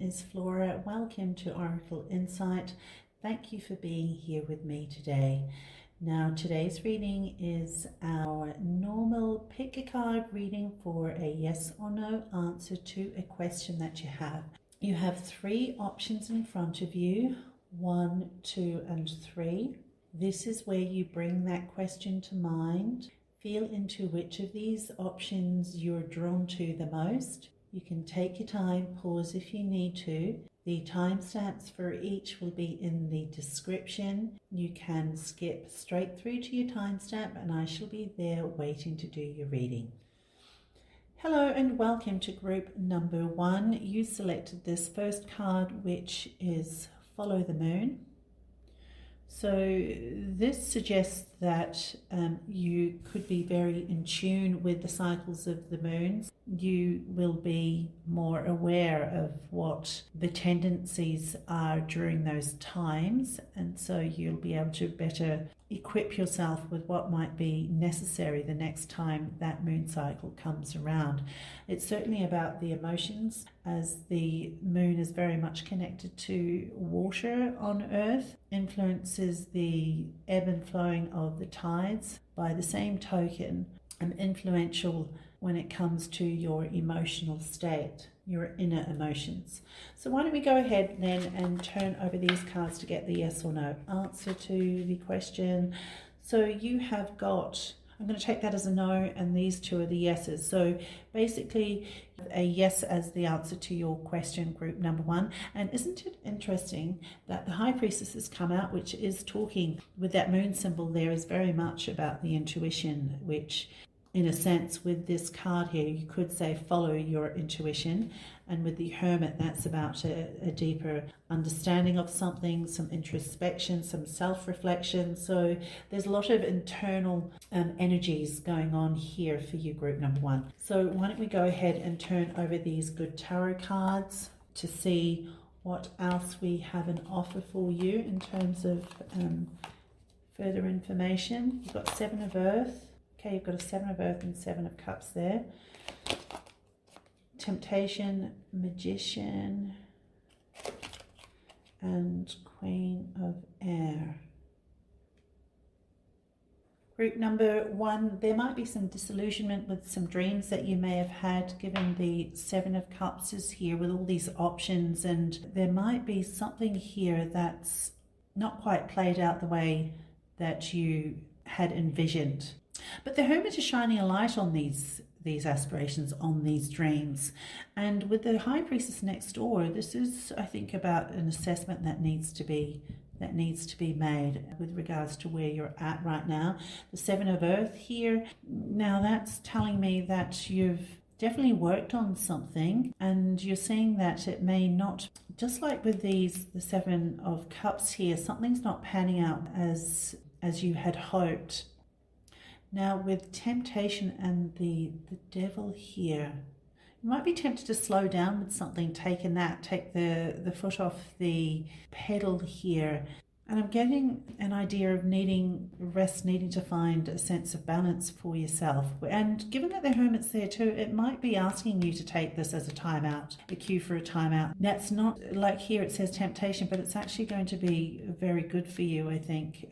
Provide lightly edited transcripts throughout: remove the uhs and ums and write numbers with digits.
is Flora. Welcome to Oracle Insight. Thank you for being here with me today. Now, today's reading is our normal pick a card reading for a yes or no answer to a question that you have. You have three options in front of you, 1, 2, and 3. This is where you bring that question to mind. Feel into which of these options you're drawn to the most. You can take your time, pause if you need to. The timestamps for each will be in the description. You can skip straight through to your timestamp and I shall be there waiting to do your reading. Hello and welcome to group number 1. You selected this first card, which is Follow the Moon. So this suggests that you could be very in tune with the cycles of the moons. You will be more aware of what the tendencies are during those times, and so you'll be able to better equip yourself with what might be necessary the next time that moon cycle comes around. It's certainly about the emotions, as the moon is very much connected to water on Earth, influences the ebb and flowing of the tides. By the same token, influential when it comes to your emotional state, your inner emotions. So why don't we go ahead then and turn over these cards to get the yes or no answer to the question. So you have got, I'm going to take that as a no, and these two are the yeses. So basically a yes as the answer to your question, group number 1. And isn't it interesting that the High Priestess has come out, which is talking with that moon symbol there, is very much about the intuition, which in a sense with this card here you could say follow your intuition, and with the Hermit that's about a deeper understanding of something, some introspection, some self-reflection. So there's a lot of internal energies going on here for you, group number 1. So why don't we go ahead and turn over these good tarot cards to see what else we have an offer for you in terms of further information. You've got 7 of Earth. Okay, you've got a 7 of Earth and 7 of Cups there. Temptation, Magician, and Queen of Air. Group number 1, there might be some disillusionment with some dreams that you may have had, given the 7 of Cups is here with all these options, and there might be something here that's not quite played out the way that you had envisioned. But the Hermit is shining a light on these aspirations, on these dreams. And with the High Priestess next door, this is, I think, about an assessment that needs to be made with regards to where you're at right now. The 7 of Earth here, now that's telling me that you've definitely worked on something, and you're seeing that it may not, just like with the 7 of Cups here, something's not panning out as you had hoped. Now with Temptation and the Devil here, you might be tempted to slow down with something, take the foot off the pedal here. And I'm getting an idea of needing rest, needing to find a sense of balance for yourself. And given that the Hermit's there too, it might be asking you to take this as a timeout, a cue for a timeout. That's not, like here it says temptation, but it's actually going to be very good for you, I think.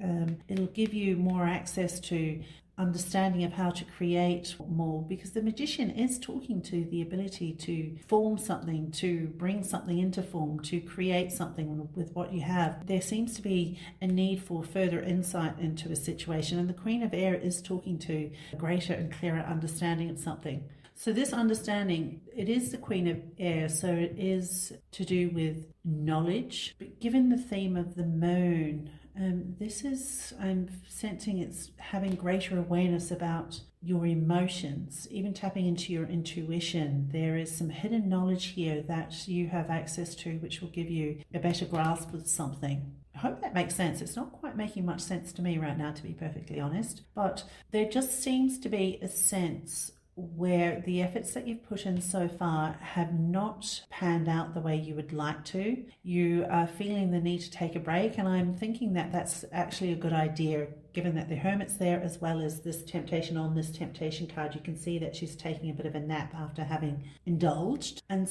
It'll give you more access to understanding of how to create more, because the Magician is talking to the ability to form something, to bring something into form, to create something with what you have. There seems to be a need for further insight into a situation, and the Queen of Air is talking to a greater and clearer understanding of something. So this understanding, it is the Queen of Air, so it is to do with knowledge, but given the theme of the moon, I'm sensing it's having greater awareness about your emotions, even tapping into your intuition. There is some hidden knowledge here that you have access to, which will give you a better grasp of something. I hope that makes sense. It's not quite making much sense to me right now, to be perfectly honest, but there just seems to be a sense where the efforts that you've put in so far have not panned out the way you would like to. You are feeling the need to take a break, and I'm thinking that that's actually a good idea, given that the Hermit's there as well as this temptation. On this temptation card, you can see that she's taking a bit of a nap after having indulged. And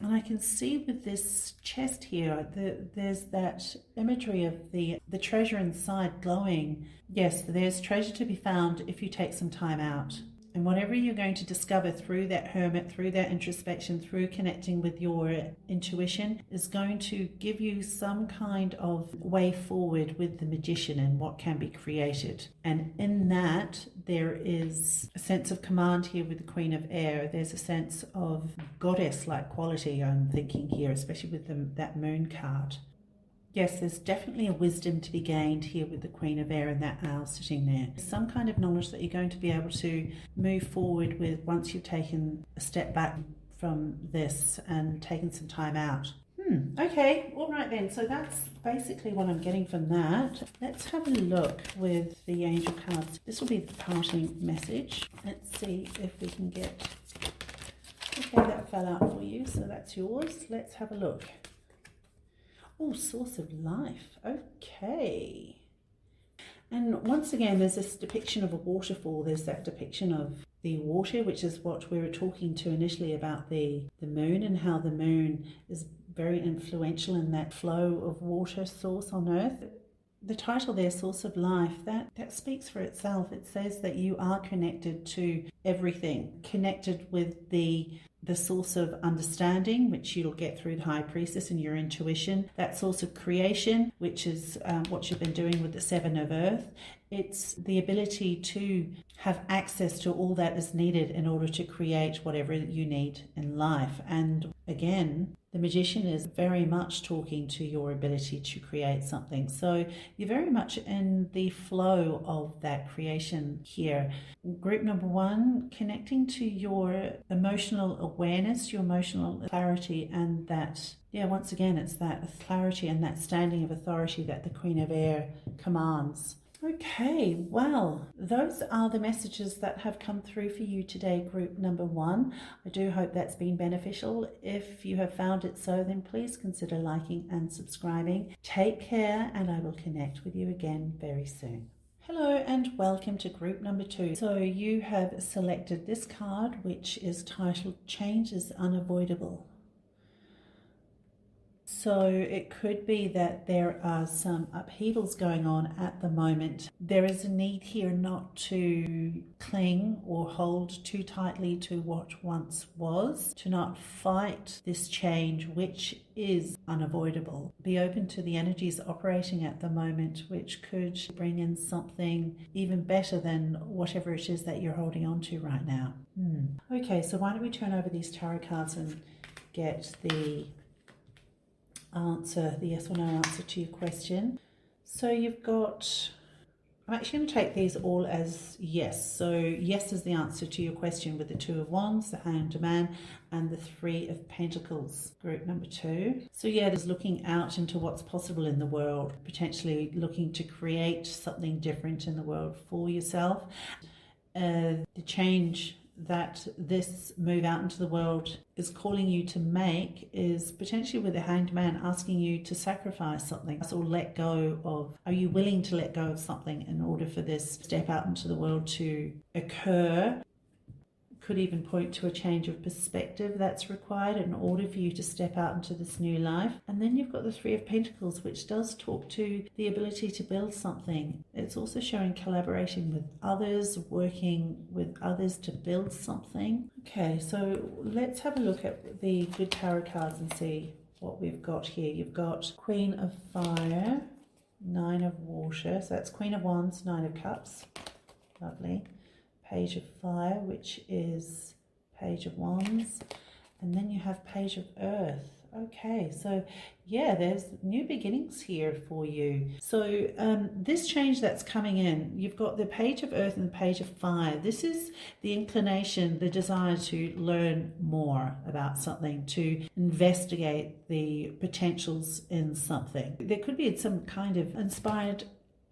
I can see with this chest here, there's that imagery of the treasure inside glowing. Yes, there's treasure to be found if you take some time out. And whatever you're going to discover through that hermit, through that introspection, through connecting with your intuition, is going to give you some kind of way forward with the magician and what can be created. And in that, there is a sense of command here with the Queen of Air. There's a sense of goddess-like quality, I'm thinking here, especially with that moon card. Yes, there's definitely a wisdom to be gained here with the Queen of Air and that owl sitting there. Some kind of knowledge that you're going to be able to move forward with once you've taken a step back from this and taken some time out. Okay, all right then. So that's basically what I'm getting from that. Let's have a look with the angel cards. This will be the parting message. Let's see if we can get... Okay, that fell out for you, so that's yours. Let's have a look. Oh, source of life. Okay. And once again, there's this depiction of a waterfall. There's that depiction of the water, which is what we were talking to initially about the moon, and how the moon is very influential in that flow of water source on Earth. The title there, Source of Life, that speaks for itself. It says that you are connected to everything, connected with the source of understanding, which you'll get through the High Priestess and your intuition, that source of creation, which is what you've been doing with the Seven of Earth. It's the ability to have access to all that is needed in order to create whatever you need in life. And again, the Magician is very much talking to your ability to create something. So you're very much in the flow of that creation here. Group number 1, connecting to your emotional awareness, your emotional clarity, and that, once again, it's that clarity and that standing of authority that the Queen of Air commands. Okay, well, those are the messages that have come through for you today, group number 1. I do hope that's been beneficial. If you have found it so, then please consider liking and subscribing. Take care, and I will connect with you again very soon. Hello and welcome to group number 2. So you have selected this card, which is titled Change is Unavoidable. So it could be that there are some upheavals going on at the moment. There is a need here not to cling or hold too tightly to what once was, to not fight this change, which is unavoidable. Be open to the energies operating at the moment, which could bring in something even better than whatever it is that you're holding on to right now. Okay, so why don't we turn over these tarot cards and get the answer, the yes or no answer to your question. So you've got, I'm actually going to take these all as yes. So yes is the answer to your question with the 2 of Wands, the Hanged Man, and the 3 of Pentacles, group number 2. So there's looking out into what's possible in the world, potentially looking to create something different in the world for yourself. The change that this move out into the world is calling you to make is potentially with the Hanged Man asking you to sacrifice something or let go of. Are you willing to let go of something in order for this step out into the world to occur? Could even point to a change of perspective that's required in order for you to step out into this new life. And then you've got the 3 of Pentacles, which does talk to the ability to build something. It's also showing collaboration with others, working with others to build something. Okay, so let's have a look at the good tarot cards and see what we've got here. You've got Queen of Fire, 9 of Water, so that's Queen of Wands, 9 of Cups. Lovely. Page of Fire, which is Page of Wands, and then you have Page of Earth. Okay, so there's new beginnings here for you. So this change that's coming in, you've got the Page of Earth and the Page of Fire. This is the inclination, the desire to learn more about something, to investigate the potentials in something. There could be some kind of inspired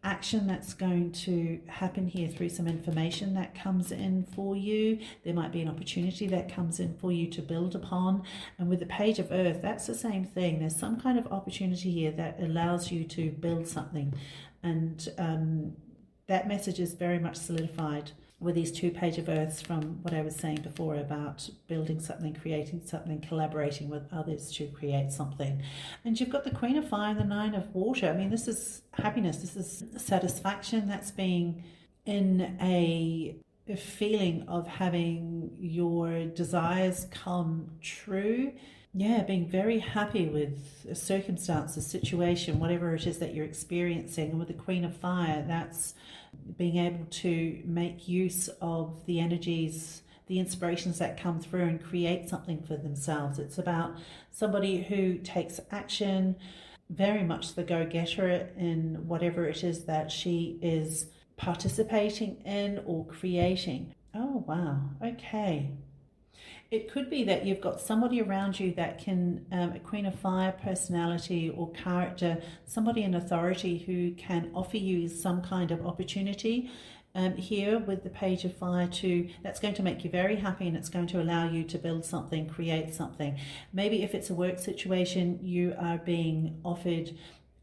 action that's going to happen here through some information that comes in for you. There might be an opportunity that comes in for you to build upon. And with the Page of Earth, that's the same thing. There's some kind of opportunity here that allows you to build something. And that message is very much solidified with these two Page of Earths from what I was saying before about building something, creating something, collaborating with others to create something. And you've got the Queen of Fire and the Nine of Water. I mean, this is happiness, this is satisfaction, that's being in a feeling of having your desires come true. Yeah, being very happy with a circumstance, a situation, whatever it is that you're experiencing. And with the Queen of Fire, that's being able to make use of the energies, the inspirations that come through and create something for themselves. It's about somebody who takes action, very much the go-getter in whatever it is that she is participating in or creating. Oh, wow. Okay. It could be that you've got somebody around you that can, a Queen of Fire personality or character, somebody in authority who can offer you some kind of opportunity here with the Page of Fire that's going to make you very happy, and it's going to allow you to build something, create something. Maybe if it's a work situation, you are being offered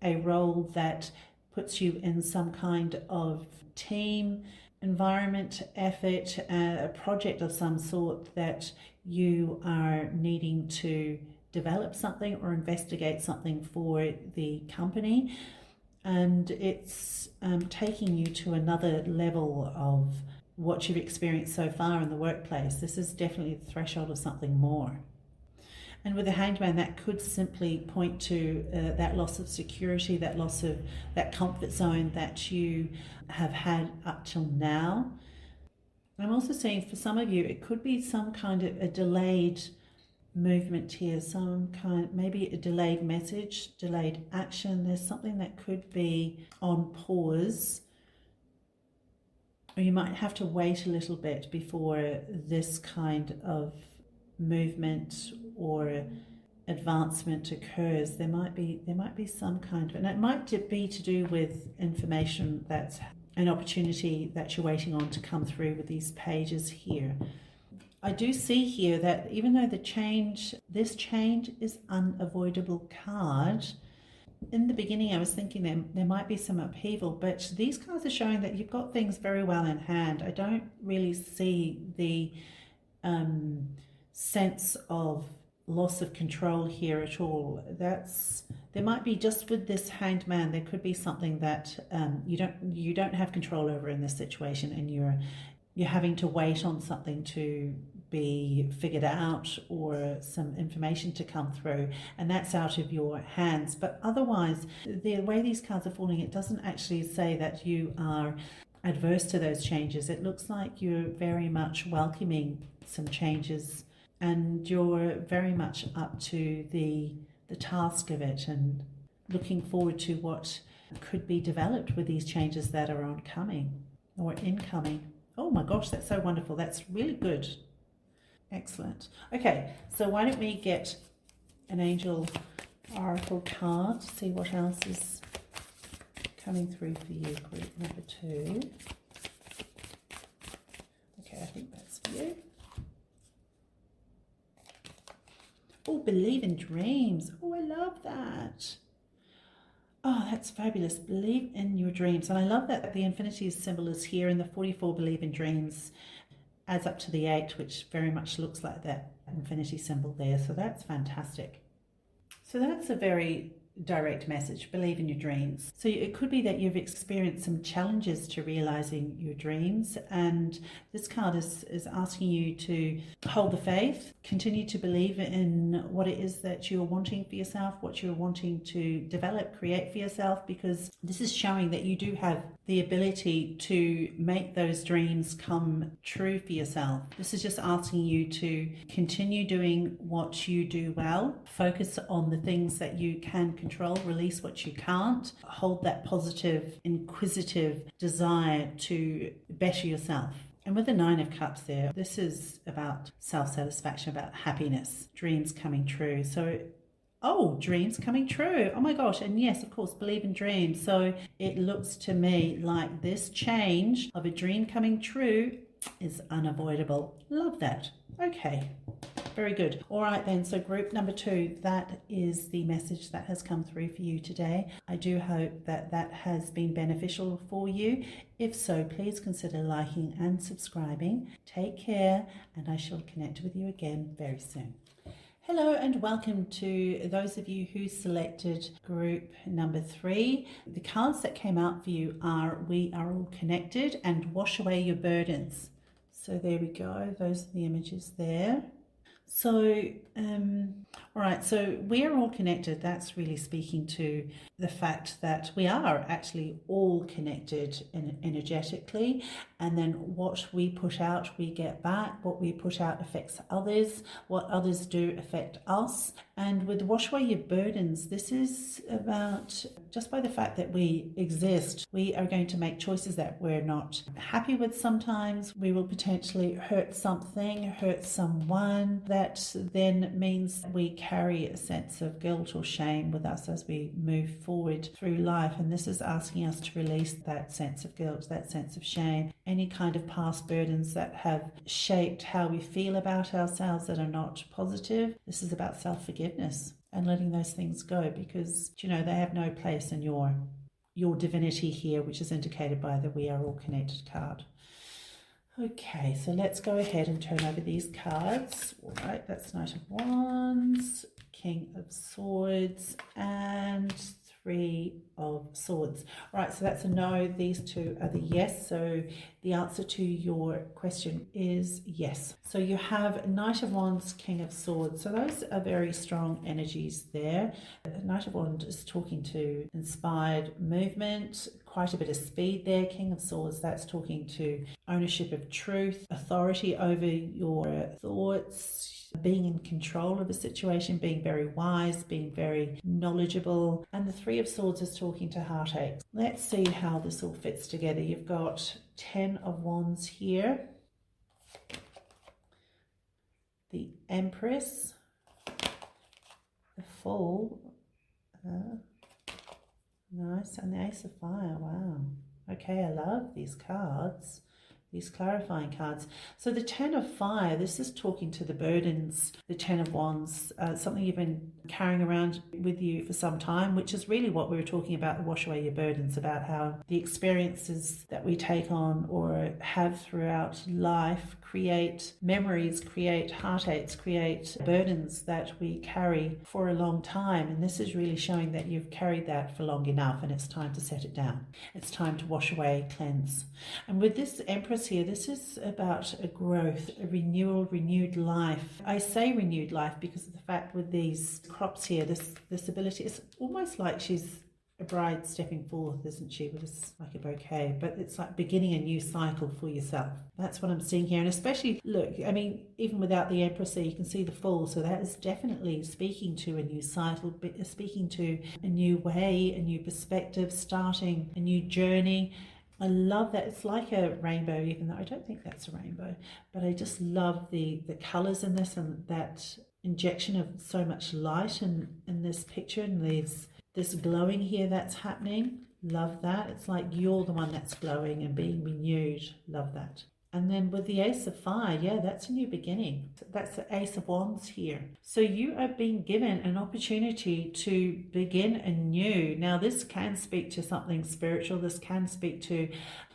a role that puts you in some kind of team environment, effort, a project of some sort that you are needing to develop something or investigate something for the company, and it's taking you to another level of what you've experienced so far in the workplace. This is definitely the threshold of something more. And with the Hanged Man, that could simply point to that loss of security, that loss of that comfort zone that you have had up till now. I'm also seeing for some of you, it could be some kind of a delayed movement here, some kind, maybe a delayed message, delayed action. There's something that could be on pause, or you might have to wait a little bit before this kind of movement or advancement occurs. There might be some kind of, and it might be to do with information that's an opportunity that you're waiting on to come through with these pages here. I do see here that even though this change is unavoidable card, in the beginning I was thinking there might be some upheaval, but these cards are showing that you've got things very well in hand. I don't really see the sense of loss of control here at all. There might be, just with this Hanged Man, there could be something that you don't have control over in this situation, and you're having to wait on something to be figured out or some information to come through, and that's out of your hands. But otherwise, the way these cards are falling, it doesn't actually say that you are adverse to those changes. It looks like you're very much welcoming some changes, and you're very much up to the task of it and looking forward to what could be developed with these changes that are oncoming or incoming. Oh my gosh, that's so wonderful. That's really good. Excellent. Okay, so why don't we get an angel oracle card to see what else is coming through for you, group number 2. Okay, I think that's for you. Oh, believe in dreams. Oh, I love that. Oh, that's fabulous. Believe in your dreams. And I love that the infinity symbol is here, and the 44 believe in dreams adds up to the 8, which very much looks like that infinity symbol there. So that's fantastic. So that's a very direct message. Believe in your dreams. So it could be that you've experienced some challenges to realizing your dreams, and this card is asking you to hold the faith, continue to believe in what it is that you're wanting for yourself, what you're wanting to develop, create for yourself, because this is showing that you do have the ability to make those dreams come true for yourself. This is just asking you to continue doing what you do well, focus on the things that you can control, release what you can't, hold that positive, inquisitive desire to better yourself. And with the 9 of Cups there, this is about self-satisfaction, about happiness, dreams coming true. So Oh, dreams coming true. Oh my gosh. And yes, of course, believe in dreams. So it looks to me like this change of a dream coming true is unavoidable. Love that. Okay. Very good. All right then, so group number 2, that is the message that has come through for you today. I do hope that that has been beneficial for you. If so, please consider liking and subscribing. Take care, and I shall connect with you again very soon. Hello and welcome to those of you who selected group number 3. The cards that came out for you are We Are All Connected and Wash Away Your Burdens. So there we go, those are the images there. So, all right, so we are all connected. That's really speaking to the fact that we are actually all connected energetically, and then what we put out, we get back. What we put out affects others. What others do affect us. And with Wash Away Your Burdens, this is about just by the fact that we exist, we are going to make choices that we're not happy with sometimes. We will potentially hurt something, hurt someone. That then means we carry a sense of guilt or shame with us as we move forward through life. And this is asking us to release that sense of guilt, that sense of shame, any kind of past burdens that have shaped how we feel about ourselves that are not positive. This is about self-forgiveness and letting those things go, because they have no place in your divinity here, which is indicated by the We Are All Connected card. Okay, so let's go ahead and turn over these cards. All right, that's Knight of Wands, King of Swords, and Three of Swords. All right, so that's a no. These two are the yes. So the answer to your question is yes. So you have Knight of Wands, King of Swords. So those are very strong energies there. Knight of Wands is talking to inspired movement, quite a bit of speed there. King of Swords, that's talking to ownership of truth, authority over your thoughts, being in control of a situation, being very wise, being very knowledgeable. And the Three of Swords is talking to heartache. Let's see how this all fits together. You've got 10 of Wands here, the Empress, the Fool, nice, and the Ace of Fire. Wow. Okay, I love these cards, these clarifying cards. So the 10 of Fire, this is talking to the burdens. The 10 of Wands, something you've been carrying around with you for some time, which is really what we were talking about, Wash Away Your Burdens, about how the experiences that we take on or have throughout life create memories, create heartaches, create burdens that we carry for a long time. And this is really showing that you've carried that for long enough, and it's time to set it down. It's time to wash away, cleanse. And with this Empress here, this is about a growth, a renewal, renewed life. I say renewed life because of the fact with these crops here, this ability, it's almost like she's a bride stepping forth, isn't she, with this, like a bouquet, but it's like beginning a new cycle for yourself. That's what I'm seeing here. And especially, look, I mean, even without the Empress there, you can see the Fool, so that is definitely speaking to a new cycle, speaking to a new way, a new perspective, starting a new journey. I love that. It's like a rainbow, even though I don't think that's a rainbow, but I just love the colors in this, and that injection of so much light in this picture, and this glowing here that's happening. Love that. It's like you're the one that's glowing and being renewed. Love that. And then with the Ace of Fire, yeah, that's a new beginning. That's the Ace of Wands here. So you are being given an opportunity to begin anew. Now, this can speak to something spiritual. This can speak to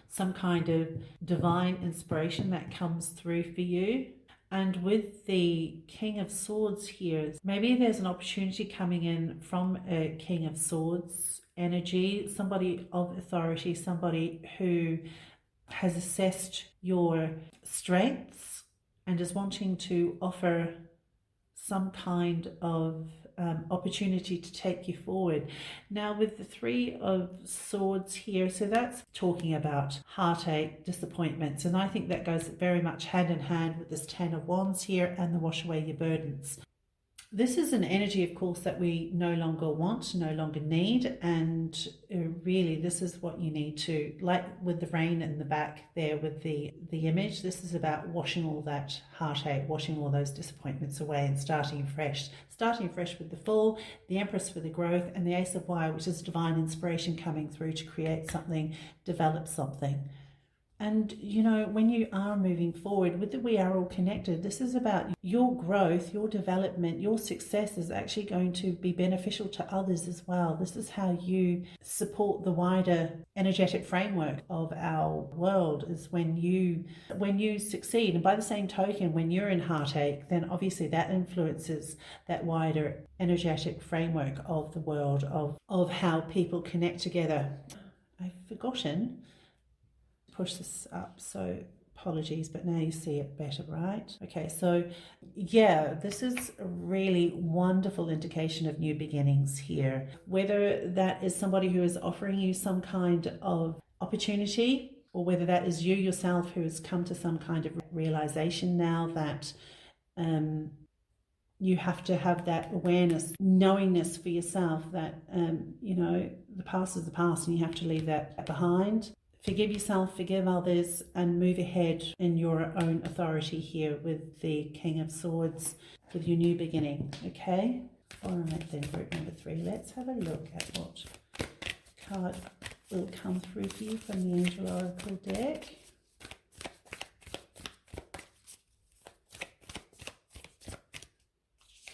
some kind of divine inspiration that comes through for you. And with the King of Swords here, maybe there's an opportunity coming in from a King of Swords energy, somebody of authority, somebody who has assessed your strengths and is wanting to offer some kind of opportunity to take you forward. Now with the Three of Swords here, so that's talking about heartache, disappointments, and I think that goes very much hand in hand with this 10 of Wands here and the Wash Away Your Burdens. This is an energy, of course, that we no longer want, no longer need, and really this is what you need to, like with the rain in the back there with the image, this is about washing all that heartache, washing all those disappointments away and starting fresh with the Fool, the Empress for the growth, and the Ace of Wire, which is divine inspiration coming through to create something, develop something. And, you know, when you are moving forward with the We Are All Connected, this is about your growth, your development, your success is actually going to be beneficial to others as well. This is how you support the wider energetic framework of our world, is when you succeed. And by the same token, when you're in heartache, then obviously that influences that wider energetic framework of the world, of how people connect together. I've forgotten push this up, so apologies, but now you see it better, right? Okay, so yeah, this is a really wonderful indication of new beginnings here. Whether that is somebody who is offering you some kind of opportunity, or whether that is you yourself who has come to some kind of realization now that you have to have that awareness, knowingness for yourself that, you know, the past is the past and you have to leave that behind. Forgive yourself, forgive others, and move ahead in your own authority here with the King of Swords, with your new beginning, okay? All right then, group number 3. Let's have a look at what card will come through for you from the Angel Oracle deck.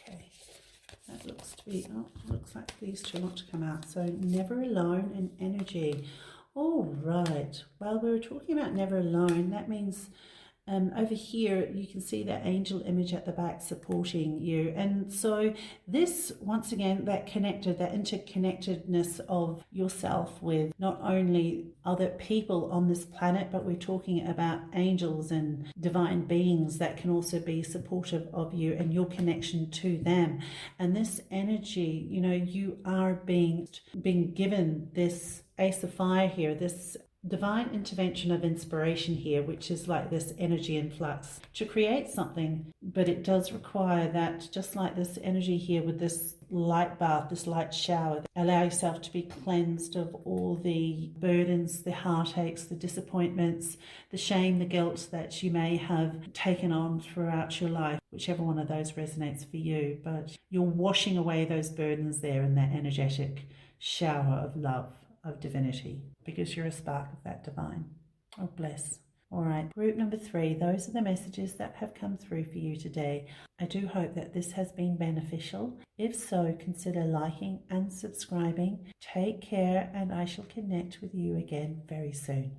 Okay, that looks to be, looks like these two want to come out. So, never alone in energy. All right, well, we were talking about never alone. That means over here you can see that angel image at the back supporting you, and so this, once again, that interconnectedness of yourself with not only other people on this planet, but we're talking about angels and divine beings that can also be supportive of you and your connection to them. And this energy, you know, you are being given this Ace of Fire here, this divine intervention of inspiration here, which is like this energy influx to create something, but it does require that, just like this energy here with this light bath, this light shower, allow yourself to be cleansed of all the burdens, the heartaches, the disappointments, the shame, the guilt that you may have taken on throughout your life, whichever one of those resonates for you. But you're washing away those burdens there in that energetic shower of love, of divinity, because you're a spark of that divine. Oh, bless. All right, group number 3, those are the messages that have come through for you today. I do hope that this has been beneficial. If so, consider liking and subscribing. Take care, and I shall connect with you again very soon.